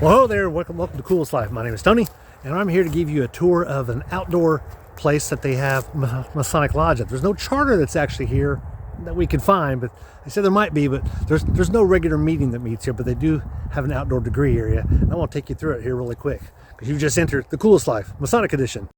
Well, hello there, welcome to Coolest Life. My name is Tony, and I'm here to give you a tour of an outdoor place that they have Masonic Lodge at. There's no charter that's actually here that we can find, but they said there might be, but there's no regular meeting that meets here, but they do have an outdoor degree area. And I want to take you through it here really quick, because you've just entered the Coolest Life, Masonic Edition.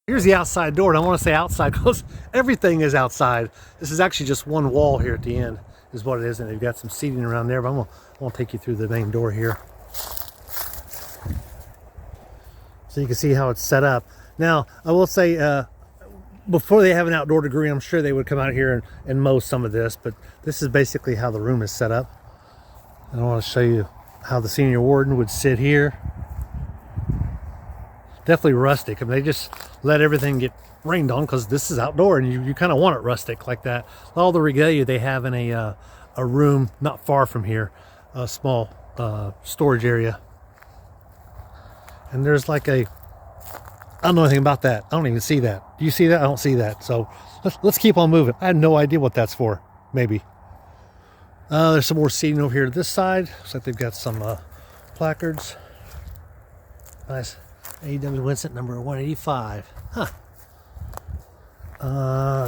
Here's the outside door, and I want to say outside because everything is outside. This is actually just one wall here at the end is what it is, and they've got some seating around there, but I want to take you through the main door here so you can see how it's set up. Now, I will say, before they have an outdoor degree, I'm sure they would come out here and mow some of this, but this is basically how the room is set up. And I want to show you how the senior warden would sit here. Definitely rustic. I mean, they just let everything get rained on because this is outdoor, and you kind of want it rustic like that. All the regalia they have in a room not far from here, a small storage area. And there's like I don't know anything about that. I don't even see that. Do you see that? I don't see that. So let's keep on moving. I have no idea what that's for. Maybe. There's some more seating over here to this side. Looks like they've got some placards. Nice. A.W. Winston, number 185. Huh.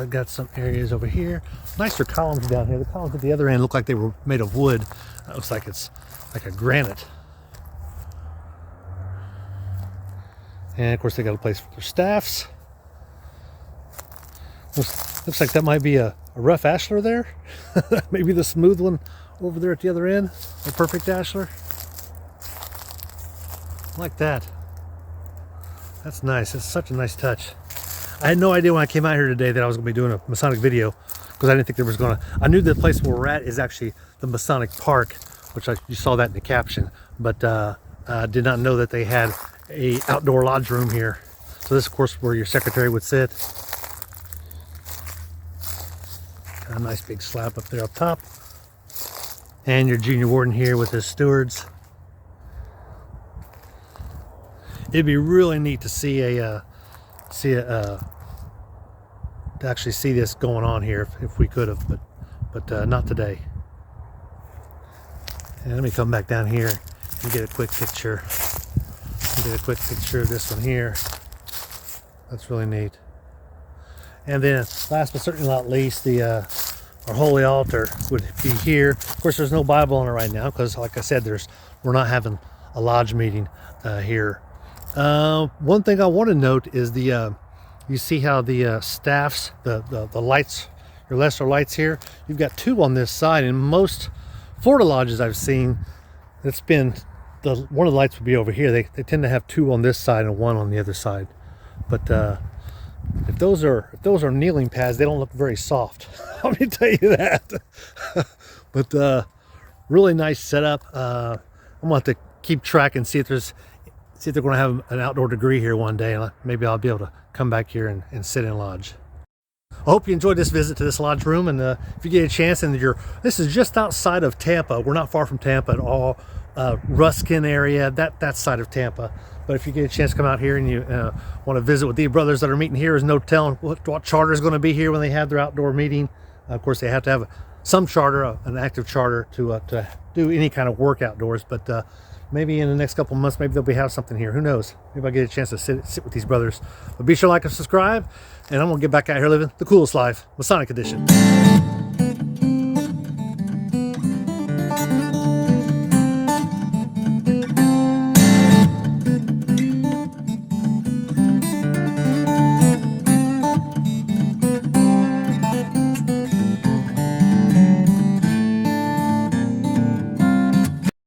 Got some areas over here. Nicer columns down here. The columns at the other end look like they were made of wood. That looks like it's like a granite. And of course they got a place for their staffs. Looks like that might be a rough ashlar there. Maybe the smooth one over there at the other end. A perfect ashlar. Like that. That's nice. It's such a nice touch. I had no idea when I came out here today that I was going to be doing a Masonic video, because I didn't think there was going to. I knew the place where we're at is actually the Masonic Park, which you saw that in the caption, but I did not know that they had a outdoor lodge room here. So this, of course, where your secretary would sit. Got a nice big slab up there up top, and your junior warden here with his stewards. It'd be really neat to see to actually see this going on here if we could have, but not today. And let me come back down here and get a quick picture. Get a quick picture of this one here. That's really neat. And then, last but certainly not least, our holy altar would be here. Of course, there's no Bible on it right now because, like I said, we're not having a lodge meeting here. One thing I want to note is you see how the staffs, the lights, your lesser lights here, you've got two on this side. In most Florida lodges I've seen, it's been one of the lights would be over here. They tend to have two on this side and one on the other side. But if those are kneeling pads, they don't look very soft. Let me tell you that. But really nice setup. I'm gonna have to keep track and see if they're going to have an outdoor degree here one day, and maybe I'll be able to come back here and sit in lodge. I hope you enjoyed this visit to this lodge room, and if you get a chance, and this is just outside of Tampa. We're not far from Tampa at all. Ruskin area, that side of Tampa. But if you get a chance to come out here and you want to visit with these brothers that are meeting here, there's no telling what charter is going to be here when they have their outdoor meeting. Of course, they have to have some charter, an active charter to do any kind of work outdoors, but maybe in the next couple of months, maybe they'll have something here. Who knows? Maybe I'll get a chance to sit with these brothers. But be sure to like and subscribe, and I'm going to get back out here living the coolest life, Masonic Edition.